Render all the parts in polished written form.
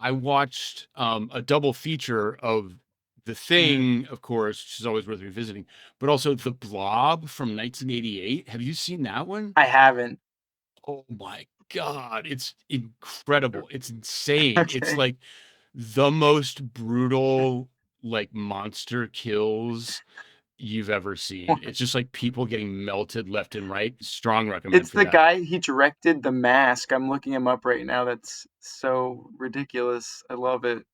I watched a double feature of The Mhm. Thing, of course, which is always worth revisiting, but also The Blob from 1988. Have you seen that one? I haven't. Oh my God, it's incredible. It's insane. It's Okay. like the most brutal, like monster kills you've ever seen. It's just like people getting melted left and right. Strong recommend It's for the that. guy, he directed The Mask. I'm looking him up right now. That's so ridiculous. I love it.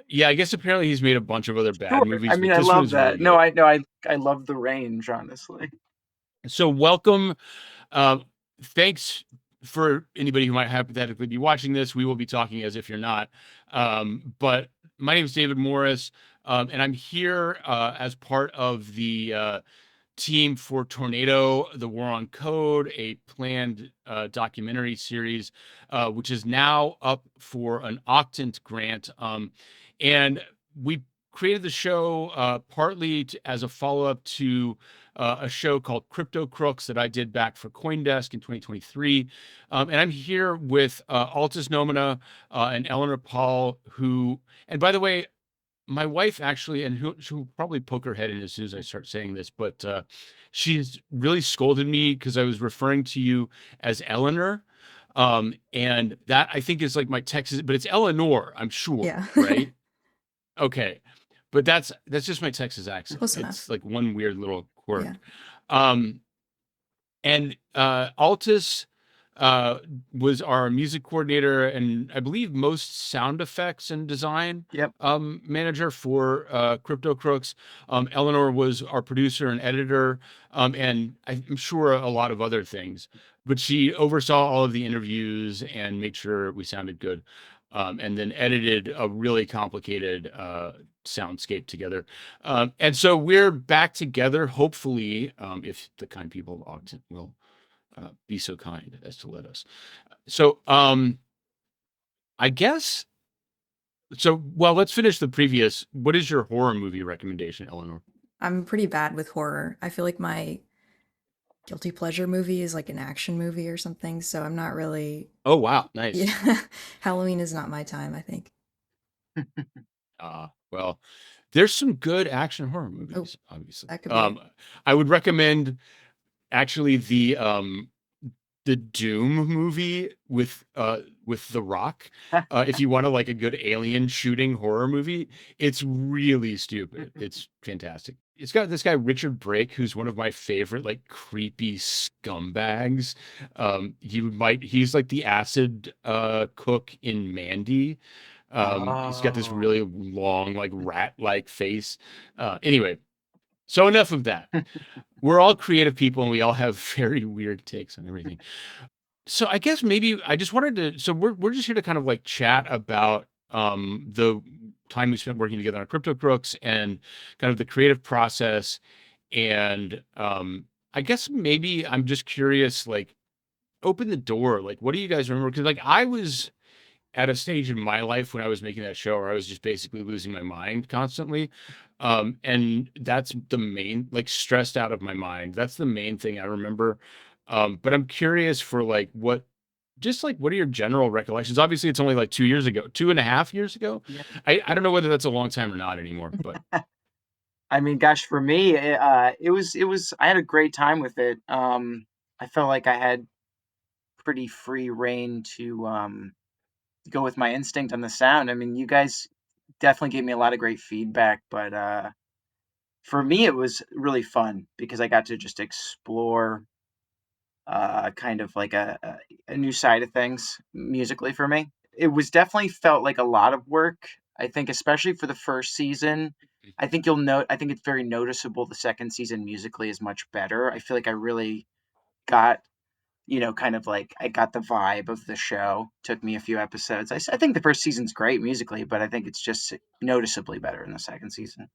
Yeah, I guess apparently he's made a bunch of other bad Sure. I movies, mean, but I this one love is really that. No, good. I no, I love the range, honestly. So welcome. Uh, Thanks for anybody who might hypothetically be watching this. We will be talking as if you're not. But my name is David Morris, and I'm here as part of the team for Tornado, The War on Code, a planned documentary series, which is now up for an Octant grant. And we created the show partly as a follow up to a show called Crypto Crooks that I did back for Coindesk in 2023. And I'm here with Altus Noumena and Eleanor Pahl, who, and by the way, my wife actually, and she'll probably poke her head in as soon as I start saying this, but she's really scolded me because I was referring to you as Eleanor. And that I think is like my Texas, but it's Eleanor, I'm sure, Yeah. right? Okay. But that's just my Texas accent. Close enough. It's like one weird little Yeah. quirk. Um, and Altus uh, was our music coordinator and I believe most sound effects and design Yep. manager for Crypto Crooks. Eleanor was our producer and editor, and I'm sure a lot of other things. But she oversaw all of the interviews and made sure we sounded good, and then edited a really complicated soundscape together. And so we're back together, hopefully, if the kind people of Ogden will be so kind as to let us. So I guess so. Well, let's finish the previous. What is your horror movie recommendation, Eleanor? I'm pretty bad with horror. I feel like my guilty pleasure movie is like an action movie or something, so I'm not really. Oh wow, nice. Yeah. Halloween is not my time, I think. Well, there's some good action horror Oh, movies, obviously. that could be it. I would recommend actually the Doom movie with The Rock. If you want to like a good alien shooting horror movie, it's really stupid. It's fantastic. It's got this guy Richard Brake, who's one of my favorite like creepy scumbags. He's like the acid cook in Mandy. He's got this Oh. really long, like rat-like face. Anyway, so enough of that. We're all creative people and we all have very weird takes on everything. So I guess maybe I just wanted to, so we're just here to kind of like chat about the time we spent working together on Crypto Crooks and kind of the creative process. And I guess maybe I'm just curious, like open the door. Like what do you guys remember? Because like I was at a stage in my life when I was making that show where I was just basically losing my mind constantly. And that's the main, like stressed out of my mind. That's the main thing I remember. But I'm curious for like just like what are your general recollections? Obviously, it's only like 2 years ago, 2.5 years ago. Yeah. I don't know whether that's a long time or not anymore, but I mean, gosh, for me, it was I had a great time with it. I felt like I had pretty free reign to go with my instinct on the sound. I mean, you guys definitely gave me a lot of great feedback, but for me, it was really fun because I got to just explore kind of like a new side of things musically for me. It was definitely felt like a lot of work. I think, especially for the first season. I think you'll note. I think it's very noticeable. The second season musically is much better. I feel like I really got, kind of like I got the vibe of the show. Took me a few episodes. I think the first season's great musically, but I think it's just noticeably better in the second season.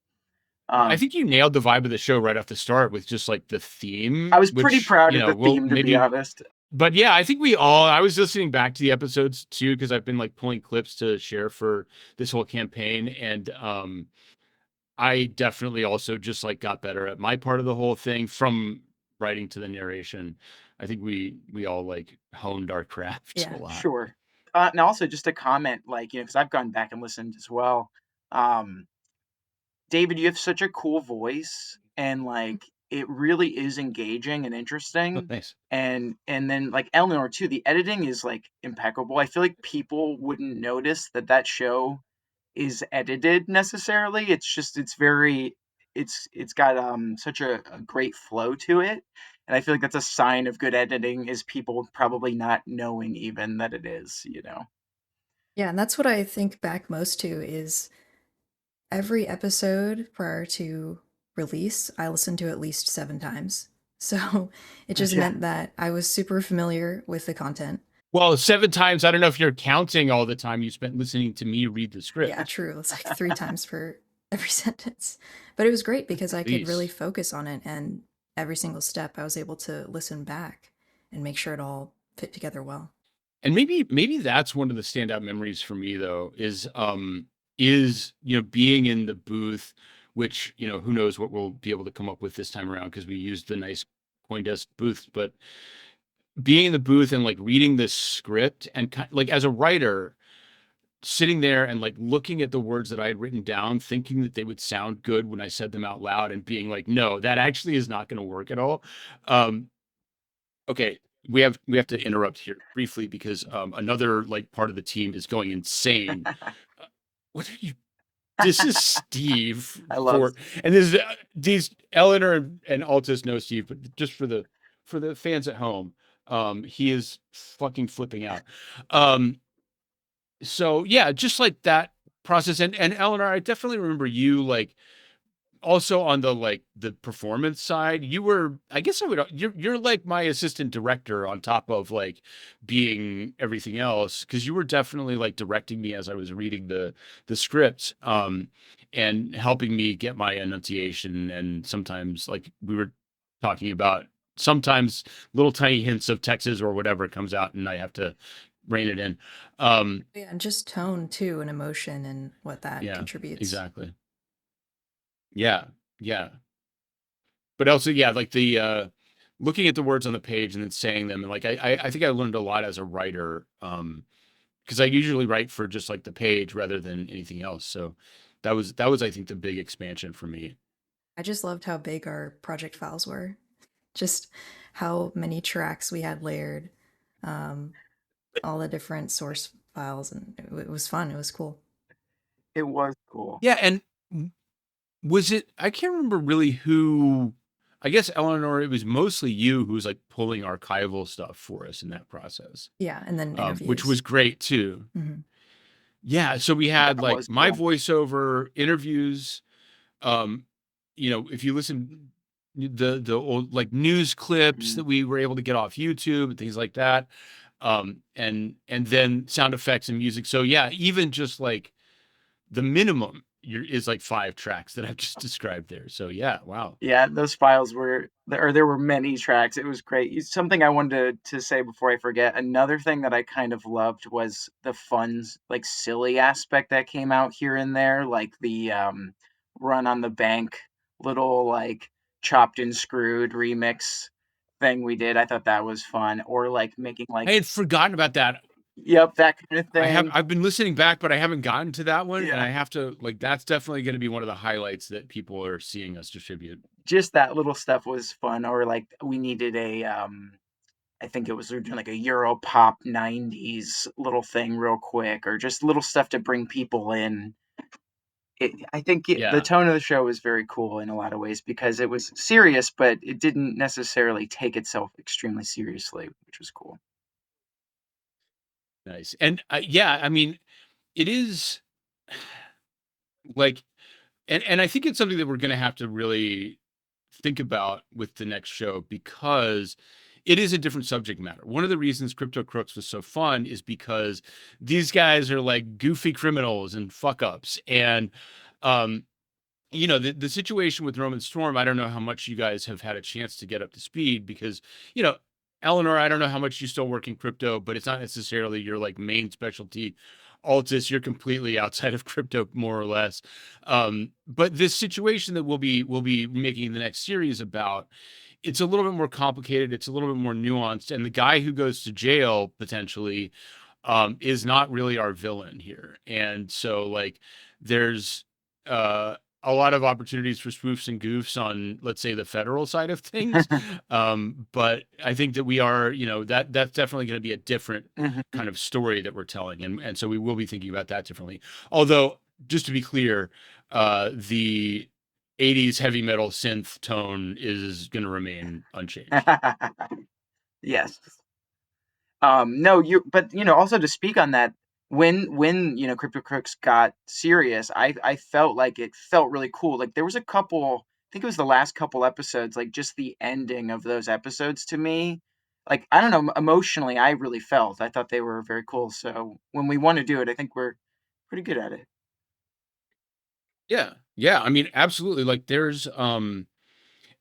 I Um, think you nailed the vibe of the show right off the start with just like the I theme, was pretty which, proud of the we'll theme, to be maybe. honest. But yeah, I think we all, I was listening back to the episodes too, because I've been like pulling clips to share for this whole campaign. And I definitely also just like got better at my part of the whole thing from writing to the narration. I think we all like honed our craft a Yeah. lot. Sure. and also just a comment, like, you know, because I've gone back and listened as well. Um, David, you have such a cool voice, and like it really is engaging and Oh, interesting. thanks. And then like Eleanor too, the editing is like impeccable. I feel like people wouldn't notice that that show is edited necessarily. It's just it's very it's got such a great flow to it. And I feel like that's a sign of good editing is people probably not knowing even that it is, you know. Yeah, and that's what I think back most to is every episode prior to release, I listened to at least 7 times. So it just Yeah. meant that I was super familiar with the content. Well, 7 times. I don't know if you're counting all the time you spent listening to me read the script. Yeah, true. It's like 3 times for every sentence. But it was great because I could really Least. focus on it, and every single step I was able to listen back and make sure it all fit together well. And maybe that's one of the standout memories for me though is being in the booth, which who knows what we'll be able to come up with this time around because we used the nice CoinDesk booth, but being in the booth and like reading this script and like as a writer sitting there and like looking at the words that I had written down, thinking that they would sound good when I said them out loud and being like, no, that actually is not going to work at all. Um, okay, we have to interrupt here briefly because another like part of the team is going insane. What are you? This is Steve I love and this is these Eleanor and Altus know Steve, but just for the fans at home, he is fucking flipping out. Um, so yeah, just like that process, and Eleanor, I definitely remember you like also on the like the performance side you were I guess I would you're like my assistant director on top of like being everything else because you were definitely like directing me as I was reading the scripts and helping me get my enunciation and sometimes like we were talking about sometimes little tiny hints of Texas or whatever comes out and I have to rein it in. Yeah, and just tone too and emotion and what that Yeah, contributes. exactly. Yeah, yeah. But also yeah like the looking at the words on the page and then saying them and like I think I learned a lot as a writer because I usually write for just like the page rather than anything else, so that was I think the big expansion for me. I just loved how big our project files were. Just how many tracks we had layered, um, all the different source files, and it was fun. It was cool. it was cool. Yeah, and was it I can't remember really who. I guess Eleanor, it was mostly you who was like pulling archival stuff for us in that process, Yeah, and then which interviews. was great too. Hmm. Yeah, so we had That like was my cool. voiceover interviews. um if you listen the old like news clips Mhm. that we were able to get off YouTube and things like that, and then sound effects and music. So yeah, even just like the minimum is like 5 tracks that I've just described there. So yeah, wow. Yeah, those files were there were many tracks. It was great. Something I wanted to say before I forget. Another thing that I kind of loved was the fun, like silly aspect that came out here and there, like the Run on the Bank little like chopped and screwed remix thing we did. I thought that was fun. Or like making I like had forgotten about that. yep, that kind of thing. I've been listening back, but I haven't gotten to that one, and Yeah. I have to like that's definitely going to be one of the highlights that people are seeing us distribute. Just that little stuff was fun. Or like we needed a I think it was they're doing like a Euro pop 90s little thing real quick, or just little stuff to bring people in. I think the Yeah, tone of the show was very cool in a lot of ways because it was serious, but it didn't necessarily take itself extremely seriously, which was cool. nice. And yeah, I mean, it is like, and I think it's something that we're going to have to really think about with the next show because it is a different subject matter. One of the reasons Crypto Crooks was so fun is because these guys are like goofy criminals and fuck ups. And, um, the situation with Roman Storm, I don't know how much you guys have had a chance to get up to speed because, you know, Eleanor, I don't know how much you still work in crypto, but it's not necessarily your like main specialty. Altus, you're completely outside of crypto, more or less. But this situation that we'll be making the next series about, it's a little bit more complicated. It's a little bit more nuanced. And the guy who goes to jail potentially, is not really our villain here. And so like there's a lot of opportunities for spoofs and goofs on, let's say, the federal side of things. But I think that we are, that's definitely going to be a different Mhm. kind of story that we're telling. And so we will be thinking about that differently. Although, just to be clear, the 80s heavy metal synth tone is going to remain unchanged. Yes. No, but also to speak on that, when Crypto Crooks got serious, I felt like it felt really cool. Like there was a couple, I think it was the last couple episodes, like just the ending of those episodes to me, like I don't know, emotionally, I really felt. I thought they were very cool. So when we want to do it, I think we're pretty good at it. Yeah. Yeah. I mean, absolutely. Like there's and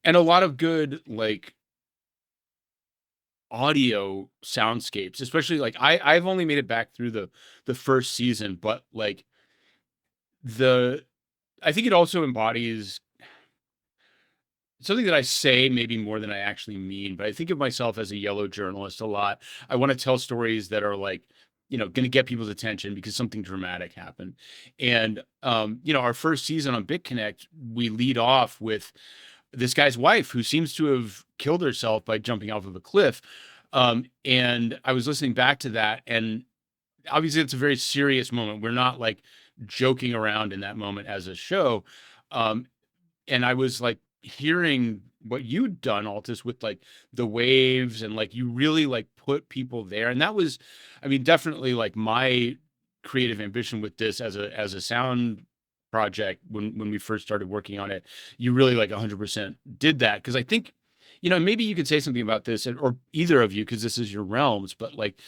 a lot of good like audio soundscapes, especially like I've only made it back through the first season, but like the I think it also embodies something that I say maybe more than I actually mean, but I think of myself as a yellow journalist a lot. I want to tell stories that are like, going to get people's attention because something dramatic happened. And our first season on BitConnect, we lead off with this guy's wife who seems to have killed herself by jumping off of a cliff. And I was listening back to that, and obviously it's a very serious moment. We're not like joking around in that moment as a show. Um, and I was like hearing what you'd done, Altus, with like the waves, and like you really like put people there. And that was, I mean, definitely like my creative ambition with this as a sound project when we first started working on it. You really like 100% did that, because I think, maybe you could say something about this, or either of you, because this is your realms, but like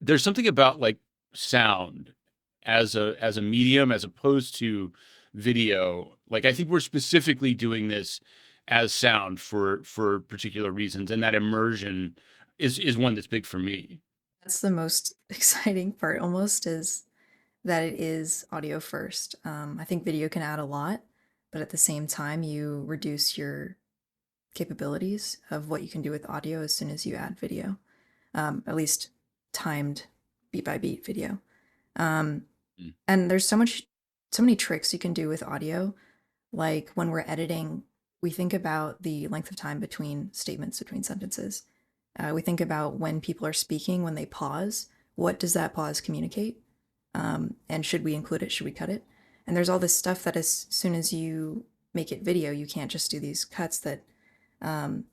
there's something about like sound as a medium as opposed to video. Like I think we're specifically doing this as sound for particular reasons, and that immersion is one that's big for me. That's the most exciting part almost, is that it is audio first. I think video can add a lot, but at the same time, you reduce your capabilities of what you can do with audio as soon as you add video, at least timed beat by beat video. Um, Mm. and there's so many tricks you can do with audio. Like when we're editing, we think about the length of time between statements, between sentences. We think about when people are speaking, when they pause, what does that pause communicate? And should we include it? Should we cut it? And there's all this stuff that as soon as you make it video, you can't just do these cuts that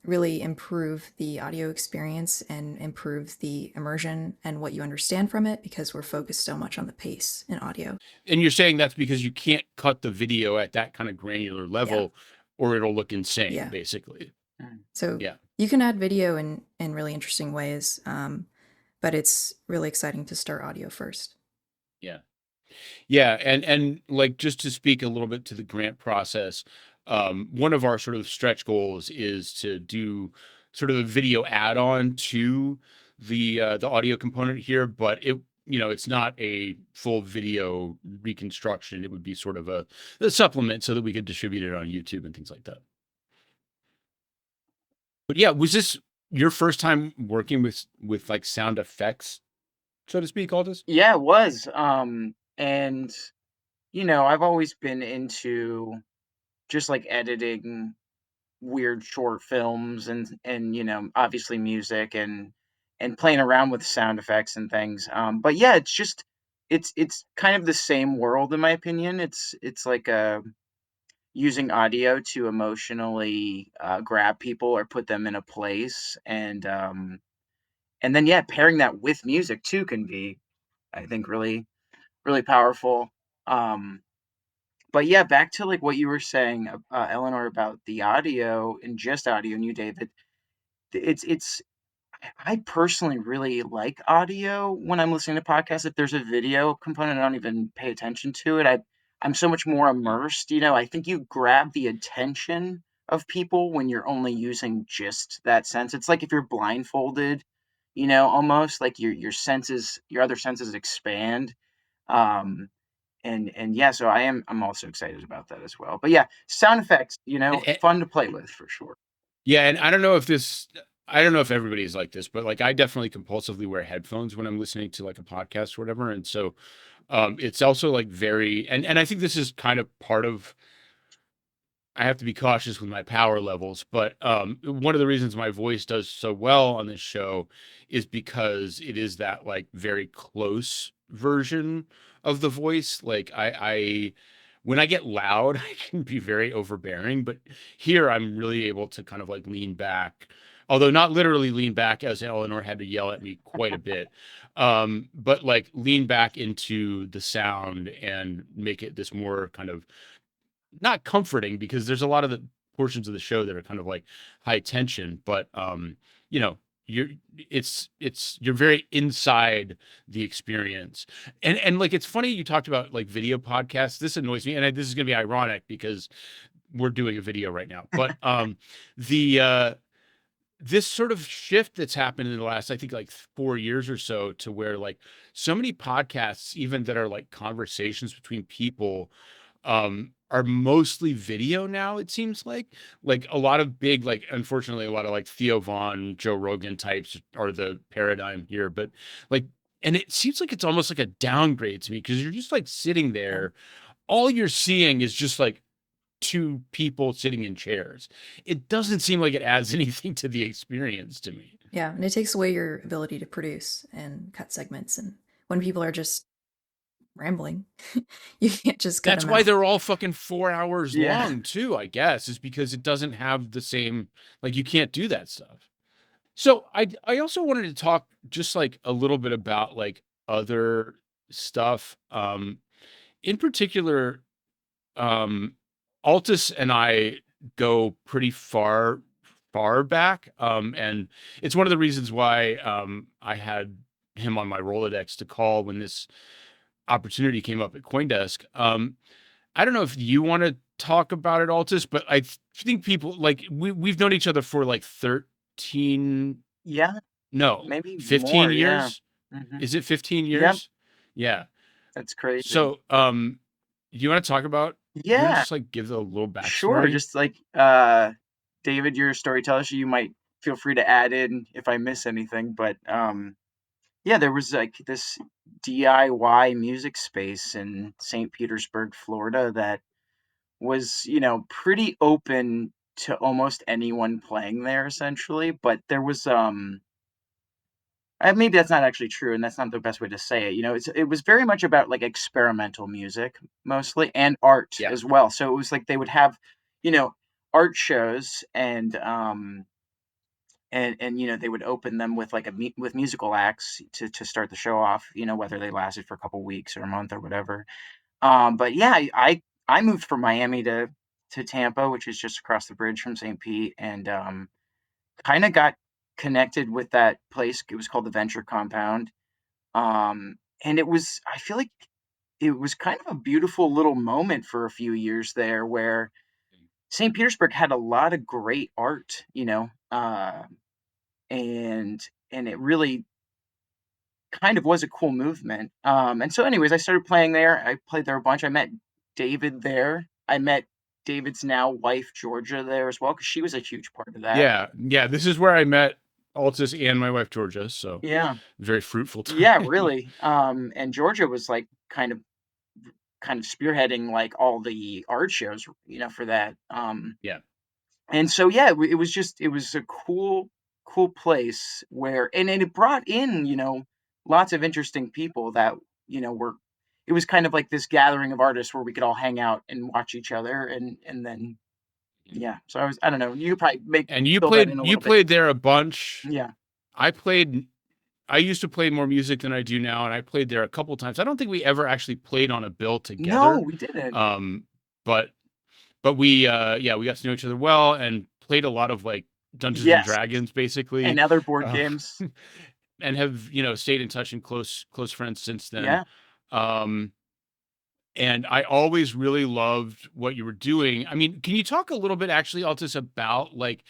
really improve the audio experience and improve the immersion and what you understand from it, because we're focused so much on the pace in audio. And you're saying that's because you can't cut the video at that kind of granular Yeah. level, or it'll look insane, Yeah. basically. So Yeah. you can add video in really interesting ways, but it's really exciting to start audio first. Yeah. Yeah, and like just to speak a little bit to the grant process, one of our sort of stretch goals is to do sort of a video add-on to the audio component here, but it's not a full video reconstruction. It would be sort of a supplement so that we could distribute it on YouTube and things like that. But yeah, was this your first time working with like sound effects, so to speak, Aldous? Yeah, it was. And I've always been into just like editing weird short films and obviously music and playing around with sound effects and things. But yeah, it's kind of the same world in my opinion. It's like using audio to emotionally grab people or put them in a place, and then yeah, pairing that with music too can be, I think, really really powerful. Um, but yeah, back to like what you were saying, Eleanor, about the audio and just audio, and you, David. It's I personally really like audio when I'm listening to podcasts. If there's a video component, I don't even pay attention to it. I'm so much more immersed. I think you grab the attention of people when you're only using just that sense. It's like if you're blindfolded, almost like your other senses expand. Um, and yeah, so I'm also excited about that as well. But yeah, sound effects, And, fun to play with for sure. yeah, and I don't know if this. I don't know if everybody's like this, but like I definitely compulsively wear headphones when I'm listening to like a podcast or whatever. And so it's also like very, and I think this is kind of part of, I have to be cautious with my power levels, but one of the reasons my voice does so well on this show is because it is that like very close version of the voice. Like when I get loud, I can be very overbearing, but here I'm really able to kind of like lean back, although not literally lean back, as Eleanor had to yell at me quite a bit, but like lean back into the sound and make it this more kind of not comforting, because there's a lot of the portions of the show that are kind of like high tension, but you know, you're you're very inside the experience. And like it's funny you talked about like video podcasts. This annoys me, and this is going to be ironic because we're doing a video right now. But the this sort of shift that's happened in the last, I think, like 4 years or so, to where like so many podcasts, even that are like conversations between people, are mostly video now, it seems like a lot of big, like, unfortunately, a lot of like Theo Vaughn, Joe Rogan types are the paradigm here, but like, and it seems like it's almost like a downgrade to me, because you're just like sitting Yeah. there, all you're seeing is just like two people sitting in chairs. It doesn't seem like it adds anything to the experience to me. Yeah, and it takes away your ability to produce and cut segments. And when people are just rambling, you can't just cut That's them why out. they're all fucking 4 hours Yeah. long too, I guess, is because it doesn't have the same, like, you can't do that stuff. So I also wanted to talk just like a little bit about like other stuff. In particular, um Altus and I go pretty far back. And it's one of the reasons why I had him on my Rolodex to call when this opportunity came up at CoinDesk. I don't know if you want to talk about it, Altus, but I think people like we've known each other for like 13, Yeah, no, maybe 15 more. Yeah. years. Hmm. Is it 15 Yep, years? Yeah. that's crazy. So, do you want to talk about, you want to Yeah, just like give a little sure. backstory? Just like David, you're a storyteller, so you might feel free to add in if I miss anything. But yeah, there was like this DIY music space in St. Petersburg, Florida, that was, pretty open to almost anyone playing there essentially. But there was maybe that's not actually true, and that's not the best way to say it. It was very much about like experimental music mostly, and art Yeah. as well. So it was like they would have, you know, art shows, and they would open them with like with musical acts to start the show off. Whether they lasted for a couple weeks or a month or whatever. But yeah, I moved from Miami to Tampa, which is just across the bridge from St. Pete, and kind of got connected with that place. It was called the Venture Compound. And I feel like it was kind of a beautiful little moment for a few years there where St. Petersburg had a lot of great art, and it really kind of was a cool movement. And so anyways, I started playing there. I played there a bunch. I met David there. I met David's now wife Georgia there as well, because she was a huge part of that. Yeah. Yeah. This is where I met Altus and my wife, Georgia. So Yeah. very fruitful Yeah, time. really. And Georgia was like kind of spearheading like all the art shows, for that. Yeah. And so yeah, it was a cool place where, and it brought in, lots of interesting people that, were it was kind of like this gathering of artists where we could all hang out and watch each other, and then yeah. So I don't know, you could probably make And fill that in a you little bit. played there a bunch. Yeah. I played, I used to play more music than I do now, and I played there a couple times. I don't think we ever actually played on a bill No, together. we didn't. Um, but we yeah, we got to know each other well and played a lot of like Dungeons and Yes. Dragons basically. And other board Uh, games. and have, stayed in touch and close friends since then. Yeah. Um, and I always really loved what you were doing. I mean, can you talk a little bit actually, Altus, about like,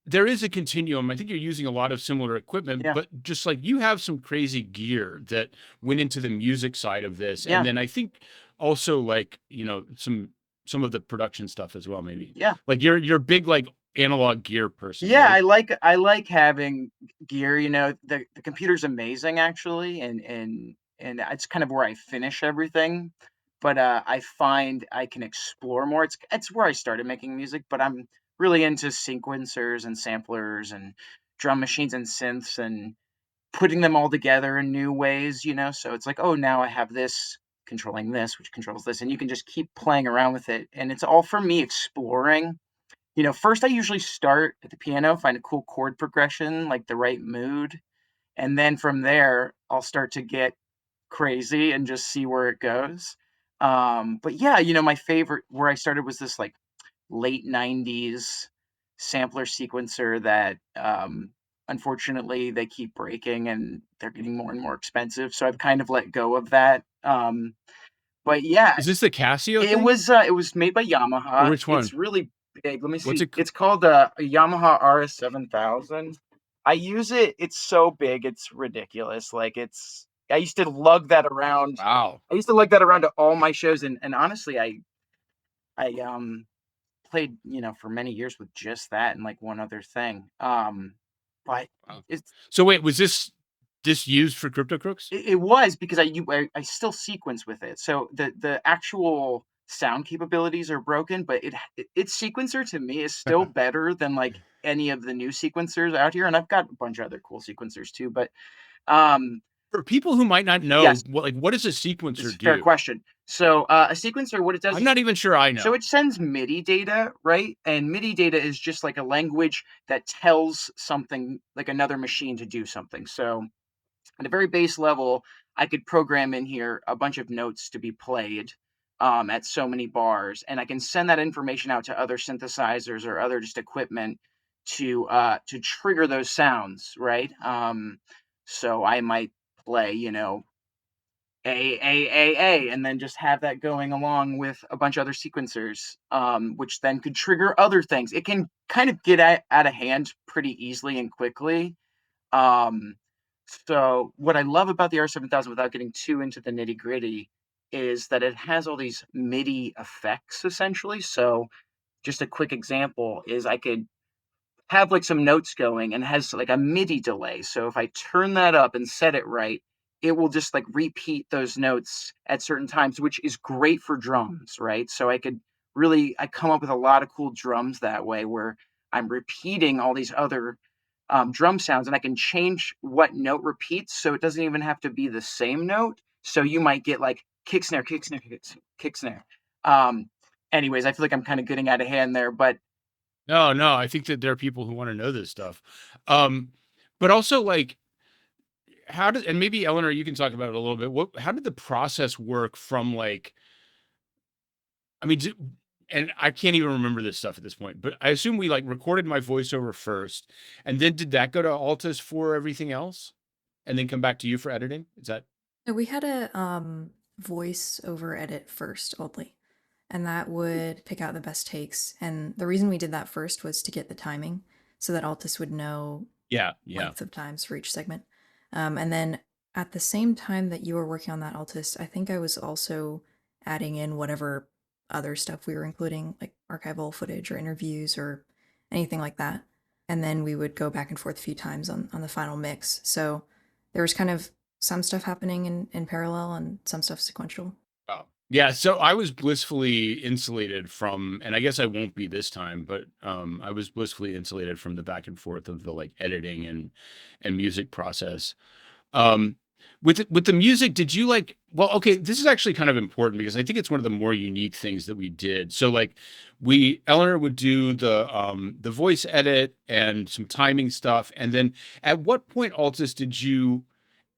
there is a continuum. I think you're using a lot of similar equipment, Yeah. but just like you have some crazy gear that went into the music side of this. And Yeah. then I think also like, some of the production stuff as well, maybe. Yeah. Like you're big like analog gear person, Yeah, right? I like having gear. You know, the computer's amazing actually, and it's kind of where I finish everything. But I find I can explore more. It's where I started making music, but I'm really into sequencers and samplers and drum machines and synths and putting them all together in new ways. You know, so it's like, oh, now I have this controlling this, which controls this, and you can just keep playing around with it. And it's all for me exploring. You know, first I usually start at the piano, find a cool chord progression, like the right mood, and then from there, I'll start to get crazy and just see where it goes. But yeah, you know, my favorite where I started was this like late 90s sampler sequencer that unfortunately they keep breaking and they're getting more and more expensive. So I've kind of let go of that. But yeah, Is this the Casio thing? it was made by Or Yamaha. which It's one? really big. Let me What's see. it? It's called a Yamaha RS 7000. I use it. It's so big. It's ridiculous. Like I used to lug that around. Wow. I used to lug that around to all my shows, and honestly, I played, you know, for many years with just that and like one other thing. But Wow. it's So wait, was this used for Crypto Crooks? it was because I still sequence with it. So the actual sound capabilities are broken, but its sequencer to me is still better than like any of the new sequencers out here. And I've got a bunch of other cool sequencers too. But um, For people who might not know, yes, what does a it's sequencer a fair do? question. So a sequencer, what it does I'm is not even sure I so know. it sends MIDI data, right? And MIDI data is just like a language that tells something like another machine to do something. So at a very base level, I could program in here a bunch of notes to be played at so many bars, and I can send that information out to other synthesizers or other just equipment to trigger those sounds, right? So I might play, you know, a, and then just have that going along with a bunch of other sequencers, which then could trigger other things. It can kind of get out of hand pretty easily and quickly. Um, so what I love about the R 7000 without getting too into the nitty-gritty is that it has all these MIDI effects essentially. So just a quick example is I could have like some notes going and has like a MIDI delay. So if I turn that up and set it right, it will just like repeat those notes at certain times, which is great for drums, right? So I come up with a lot of cool drums that way where I'm repeating all these other drum sounds and I can change what note repeats. So it doesn't even have to be the same note. So you might get like kick snare, kick snare, kick snare. Um, anyways, I feel like I'm kind of getting out of hand there, but No, no, I think that there are people who want to know this stuff. Um, but also like how did, and maybe Eleanor, you can talk about it a little bit. How did the process work from like, I mean, and I can't even remember this stuff at this point, but I assume we like recorded my voiceover first, and then did that go to Altus for everything else, and then come back to you for editing? Is that No, we had a voice over edit first only, and that would pick out the best takes. And the reason we did that first was to get the timing so that Altus would know yeah, yeah. length of times for each segment. And then at the same time that you were working on that Altus, I think I was also adding in whatever other stuff we were including, like archival footage or interviews or anything like that. And then we would go back and forth a few times on the final mix. So there was kind of some stuff happening in parallel and some stuff sequential. Oh. Yeah, so I was blissfully insulated from, and I guess I won't be this time, but I was blissfully insulated from the back and forth of the like editing and music process. Um, with the music, did you like, well, okay, this is actually kind of important because I think it's one of the more unique things that we did. So like Eleanor would do the voice edit and some timing stuff. And then at what point, Altus, did you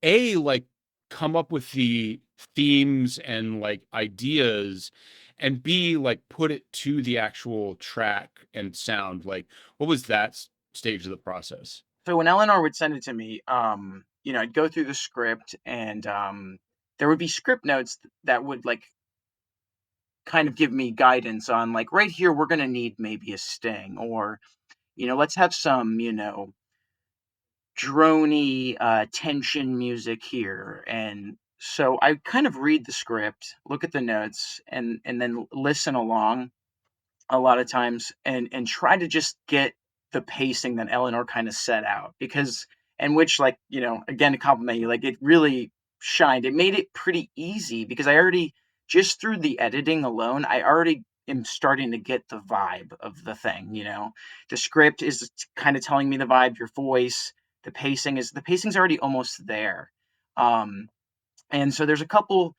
like come up with the themes and like ideas, and B, like put it to the actual track and sound? Like what was that stage of the process? so when Eleanor would send it to me, you know, I'd go through the script and there would be script notes that would like kind of give me guidance on like right here we're gonna need maybe a sting or you know let's have some you know drony tension music here and so I kind of read the script, look at the notes, and then listen along a lot of times and try to just get the pacing that Eleanor kind of set out because and which like, again to compliment you, like it really shined. It made it pretty easy because I already just through the editing alone, I already am starting to get the vibe of the thing. The script is kind of telling me the vibe, your voice, the pacing's already almost there. Um and so there's a couple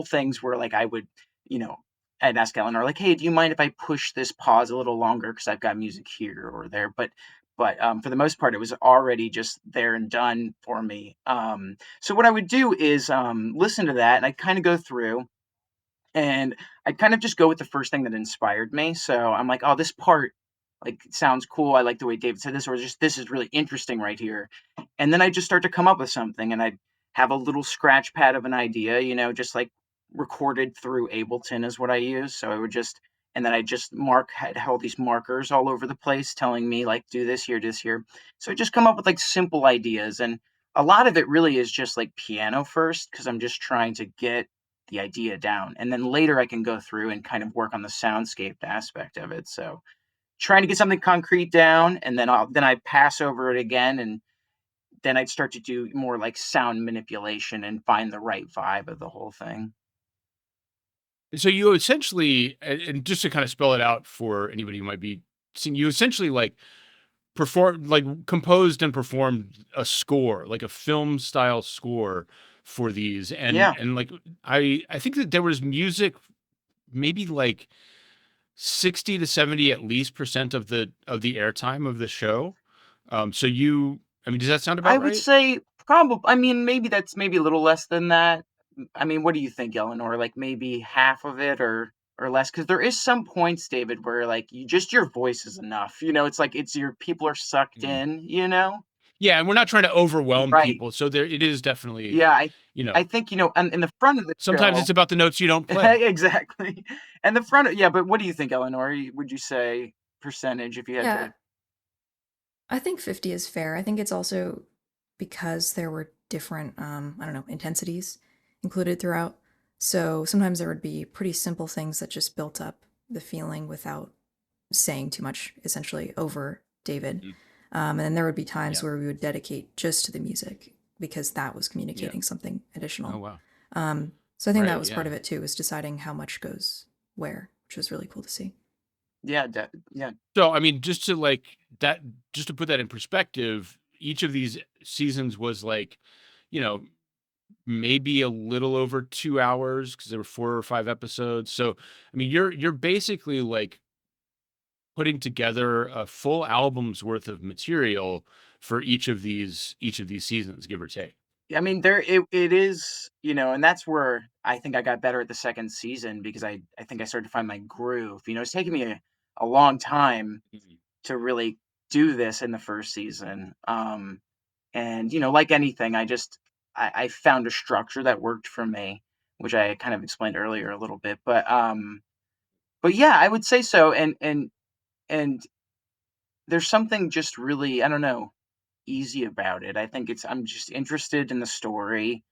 things where like you know, I'd ask Eleanor like, "Hey, do you mind if I push this pause a little longer because I've got music here or there?" But for the most part, it was already just there and done for me. So what I would do is listen to that, and I kind of go through and I kind of just go with the first thing that inspired me. So I'm like, "Oh, this part like sounds cool. I like the way David said this, or just this is really interesting right here." And then I just start to come up with something, and I have a little scratch pad of an idea, just like recorded through Ableton is what I use. So I would just, and then I just had all these markers all over the place telling me like, do this here, this here. So I just come up with like simple ideas. And a lot of it really is just like piano first, because I'm just trying to get the idea down. And then later I can go through and kind of work on the soundscape aspect of it. So trying to get something concrete down, and then I pass over it again, and then I'd start to do more like sound manipulation and find the right vibe of the whole thing. So you essentially, and just to kind of spell it out for anybody who might be seeing, you essentially like composed and performed a score, like a film style score for these. And Yeah, like I think that there was music, maybe like 60 to 70 at least percent of the airtime of the show. So I mean, does that sound I about would right? say probably. I mean, maybe that's maybe a little less than that. I mean, what do you think, Eleanor? Like maybe half of it or less? Because there is some points, David, where like your voice is enough. It's like it's your people are sucked Mhm. in. Yeah, and we're not trying to overwhelm Right. people. So there it is definitely, Yeah, I you I know, think, in the front of the sometimes it's show. about the notes you don't play. Exactly. And the front of yeah, but what do you think, Eleanor? Would you say percentage if you had Yeah, to. I think 50 is fair. I think it's also because there were different, I don't know, intensities included throughout. So sometimes there would be pretty simple things that just built up the feeling without saying too much, essentially, over David. Mm. And then there would be times Yeah. where we would dedicate just to the music because that was Yeah. communicating something Oh additional. wow. So I think that Right. was part Yeah. of it too, was deciding how much goes where, which was really cool to see. Yeah, yeah. So I mean, just to put that in perspective, each of these seasons was like, you know, maybe a little over 2 hours because there were 4 or 5 episodes. So I mean, you're basically like putting together a full album's worth of material for each of these seasons, give or take. I mean, it is, and that's where I think I got better at the second season because I think I started to find my groove. It's taken me a long time Mhm. to really do this in the first season. And like anything, I found a structure that worked for me, which I kind of explained earlier a little bit. But yeah, I would say so. And there's something just really, I don't know, easy about it. I think I'm just interested in the story.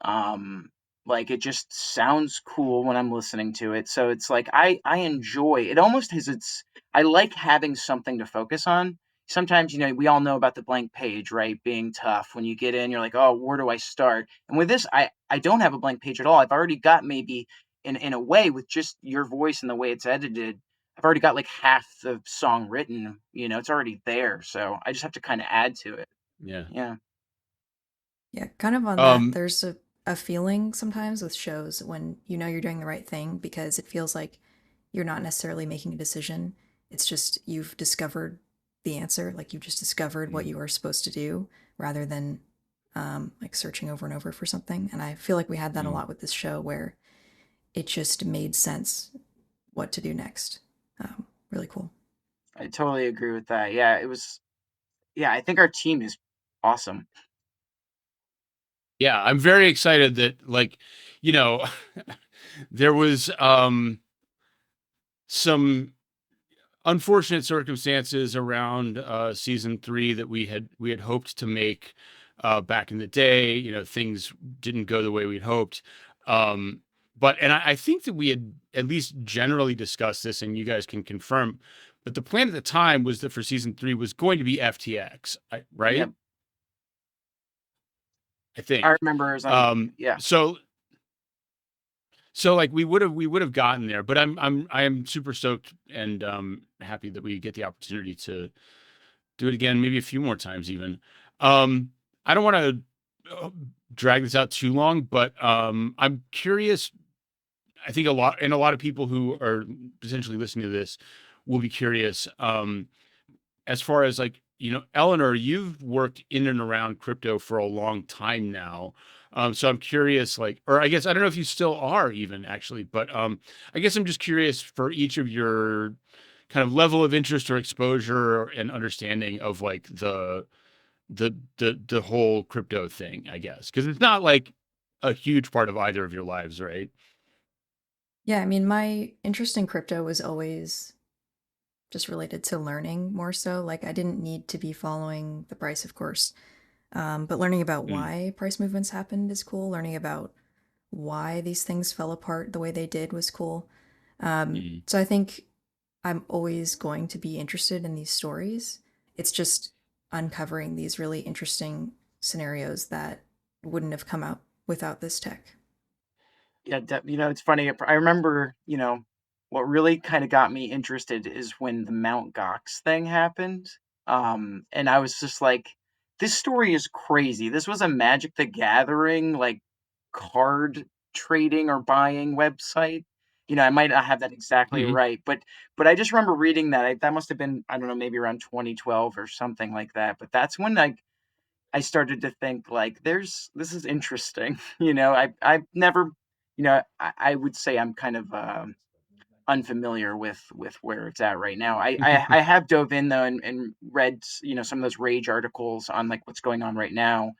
Um, like it just sounds cool when I'm listening to it. So it's like I enjoy it. Almost has its. I like having something to focus on. Sometimes we all know about the blank page, right? Being tough. When you get in, you're like, oh, where do I start? And with this, I don't have a blank page at all. I've already got maybe in a way with just your voice and the way it's edited. I've already got like half the song written. It's already there. So I just have to kind of add to it. Yeah. Yeah. Yeah, kind of on that, Um, there's a feeling sometimes with shows when you know you're doing the right thing because it feels like you're not necessarily making a decision. It's just you've discovered the answer, like you've just discovered what mm, you are supposed to do rather than like searching over and over for something. And I feel like we had that a mm. lot with this show where it just made sense what to do next. Really cool. I totally agree with that. Yeah, it was. Yeah, I think our team is awesome. Yeah, I'm very excited that like, you know, there was some unfortunate circumstances around season 3 that we had hoped to make back in the day. Things didn't go the way we'd hoped. Um, and I think that we had at least generally discussed this, and you guys can confirm. But the plan at the time was that for season 3 was going to be FTX, right? Yep. I I think. remember it was on, yeah. So like we would have gotten there, but I am super stoked and happy that we get the opportunity to do it again, maybe a few more times even. I don't want to drag this out too long, but I'm curious. I think a lot of people who are potentially listening to this will be curious. As far as like, Eleanor, you've worked in and around crypto for a long time now. So I'm curious, like, or I guess I don't know if you still are even actually, but I guess I'm just curious for each of your kind of level of interest or exposure and understanding of like the whole crypto thing, I guess, because it's not like a huge part of either of your lives, right? Yeah, I mean, my interest in crypto was always just related to learning more so. Like, I didn't need to be following the price, of course. But learning about Mm, why price movements happened is cool. Learning about why these things fell apart the way they did was cool. mm. So I think I'm always going to be interested in these stories. It's just uncovering these really interesting scenarios that wouldn't have come out without this tech. Yeah, it's funny. I remember, what really kind of got me interested is when the Mount Gox thing happened. And I was just like, this story is crazy. This was a Magic the Gathering, like card trading or buying website. I might not have that exactly Hmm. right, but I just remember reading that. That must have been, I don't know, maybe around 2012 or something like that. But that's when I started to think like this is interesting. I've never, I would say I'm kind of unfamiliar with where it's at right now. I have dove in though and read some of those rage articles on like what's going on right now.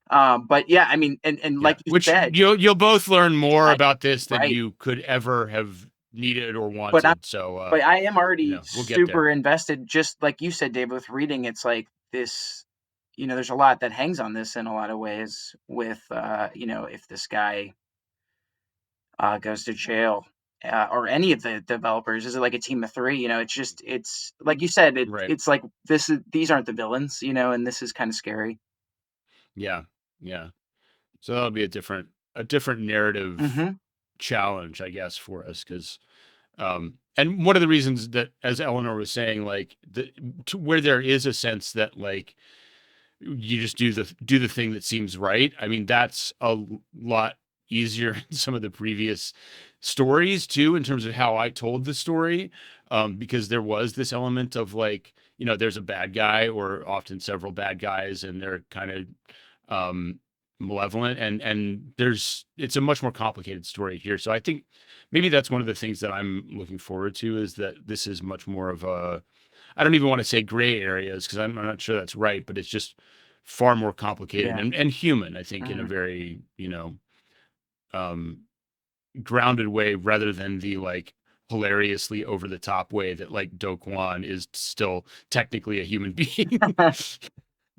But yeah, I mean, and Yeah, like you which said, you'll both learn more right, about this than right. you could ever have needed or But wanted. So but I am already we'll get there. super invested, just like you said, Dave, with reading. It's like this, there's a lot that hangs on this in a lot of ways with, if this guy goes to jail, or any of the developers. Is it like a team of three? It's like you said, Right. it's like these aren't the villains, and this is kind of scary. Yeah. Yeah. So that'll be a different narrative Hmm. challenge, I guess, for us, because and one of the reasons that, as Eleanor was saying, like where there is a sense that like you just do the thing that seems right. I mean, that's a lot easier in some of the previous stories too, in terms of how I told the story, because there was this element of like, there's a bad guy or often several bad guys, and they're kind of um, malevolent, and it's a much more complicated story here. So I think maybe that's one of the things that I'm looking forward to, is that this is much more of a, I don't even want to say gray areas, because I'm not sure that's right, but it's just far more complicated Yeah. and human, I think, in a Hmm. very, um, grounded way, rather than the like hilariously over the top way that like Do Kwon is still technically a human being.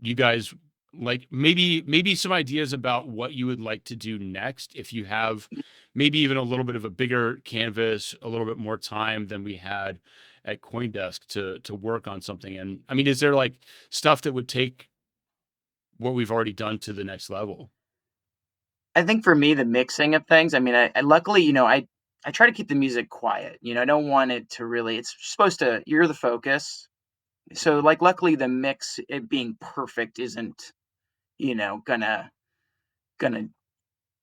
You guys, like, maybe some ideas about what you would like to do next, if you have maybe even a little bit of a bigger canvas, a little bit more time than we had at CoinDesk to work on something. And I mean, is there like stuff that would take what we've already done to the next level? I think for me, the mixing of things. I mean, I luckily, I try to keep the music quiet. I don't want it to really. It's supposed to. You're the focus. So, like, luckily, the mix, it being perfect, isn't gonna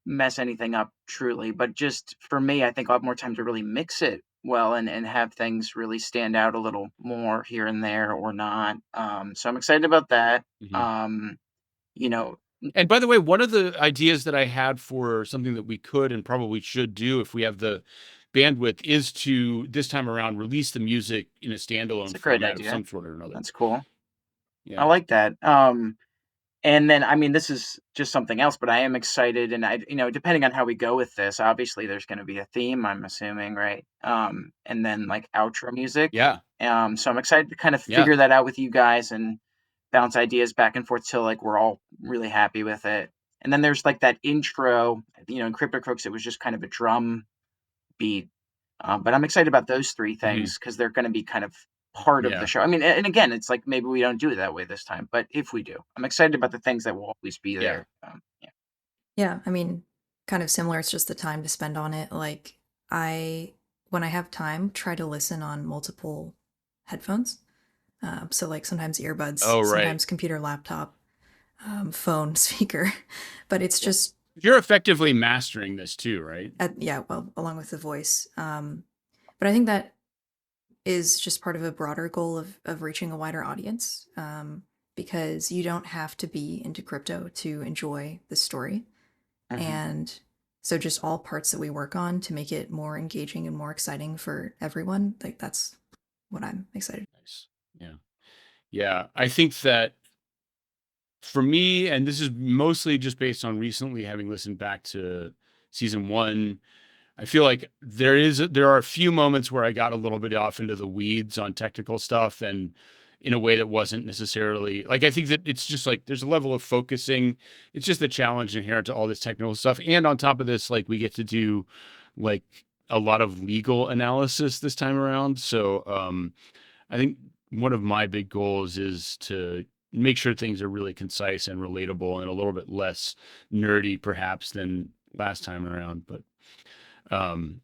mess anything up truly. But just for me, I think I'll have more time to really mix it well and have things really stand out a little more here and there or not. So I'm excited about that. Mhm. Um, you know, And by the way, one of the ideas that I had for something that we could and probably should do if we have the bandwidth is to, this time around, release the music in a it's standalone a great format of idea. some sort or another. That's cool. I Yeah. like that. And then, I mean, this is just something else, but I am excited, and depending on how we go with this, obviously there's going to be a theme, I'm assuming, right? And then like outro music. Yeah. So I'm excited to kind of Yeah. figure that out with you guys and bounce ideas back and forth till like we're all really happy with it. And then there's like that intro, in Crypto Crooks, it was just kind of a drum. beat. But I'm excited about those three things because they're going to be kind of part of the Yeah. show. I mean, and again, it's like maybe we don't do it that way this time, but if we do, I'm excited about the things that will always be Yeah. there. Yeah, I mean, kind of similar. It's just the time to spend on it. Like, when I have time, try to listen on multiple headphones. So, like, sometimes earbuds, Oh, right. sometimes computer, laptop, phone, speaker. But it's just, You're effectively mastering this too, right? yeah, well, along with the voice. But I think that is just part of a broader goal of reaching a wider audience, because you don't have to be into crypto to enjoy the story. Mhm. And so just all parts that we work on to make it more engaging and more exciting for everyone, like that's what I'm excited. Nice. Yeah. Yeah. I think that for me, and this is mostly just based on recently having listened back to season 1, I feel like there are a few moments where I got a little bit off into the weeds on technical stuff, and in a way that wasn't necessarily like, I think that it's just like there's a level of focusing. It's just the challenge inherent to all this technical stuff. And on top of this, like we get to do like a lot of legal analysis this time around. So I think one of my big goals is to make sure things are really concise and relatable and a little bit less nerdy perhaps than last time around. But um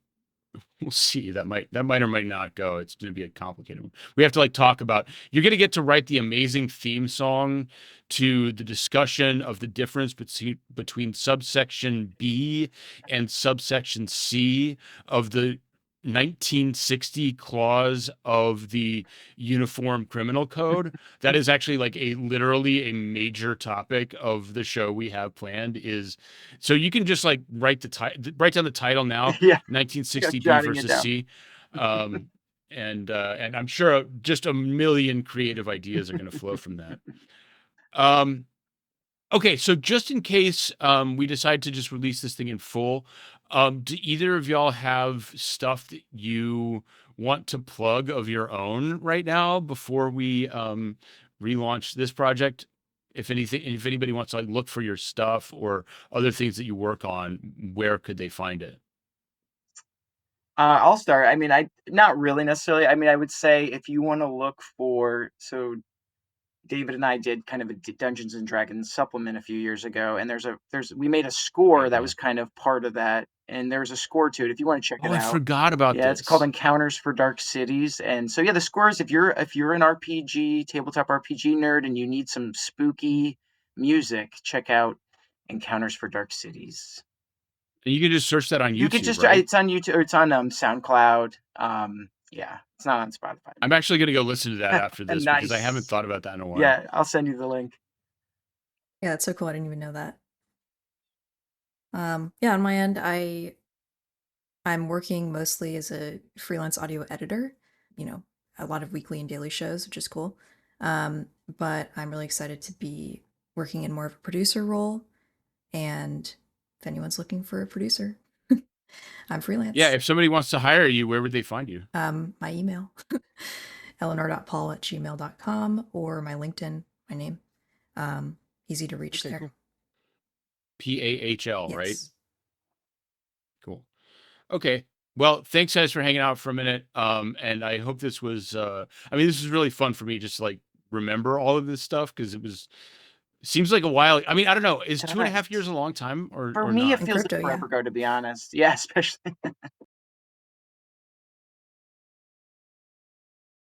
we'll see. That might or might not go. It's going to be a complicated one. We have to like talk about. You're going to get to write the amazing theme song to the discussion of the difference between subsection B and subsection C of the 1960 clause of the Uniform Criminal Code. That is actually like literally a major topic of the show we have planned. Is so you can just like write down the title now. Yeah, 1960 B jotting it versus down. C. And I'm sure just a million creative ideas are going to flow from that. Okay, so just in case we decide to just release this thing in full, do either of y'all have stuff that you want to plug of your own right now before we relaunch this project? If anybody wants to like look for your stuff or other things that you work on, where could they find it? I'll start. I mean, I not really necessarily. I mean, I would say if you want to look for so David and I did kind of a Dungeons and Dragons supplement a few years ago, and we made a score Right, that yeah. was kind of part of that, and there's a score to it if you want to check Oh, it I out. forgot about Yeah, it's called this. Encounters for Dark Cities, and so yeah, the scores. If you're an RPG tabletop RPG nerd and you need some spooky music, check out Encounters for Dark Cities. And you can just search that on You could YouTube, just right? it's on YouTube or it's on SoundCloud. Yeah, it's not on Spotify. I'm actually going to go listen to that after this because I haven't Nice. thought about that in a while. Yeah, I'll send you the link. Yeah, that's so cool. I didn't even know that. Yeah, on my end, I'm working mostly as a freelance audio editor, you know, a lot of weekly and daily shows, which is cool. But I'm really excited to be working in more of a producer role. And if anyone's looking for a producer, I'm freelance. Yeah, if somebody wants to hire you, where would they find you? My email, eleanor.pahl@gmail.com, or my LinkedIn, my name. Easy to reach Okay, there. cool. PAHL, right? Yes. Cool. Okay. Well, thanks guys for hanging out for a minute. And I hope this was I mean, this was really fun for me just to like remember all of this stuff because seems like a while. I mean, I don't know. Is 2.5 years a long time For or me, it not? In feels crypto, like yeah. forever ago, to be honest. Yeah, especially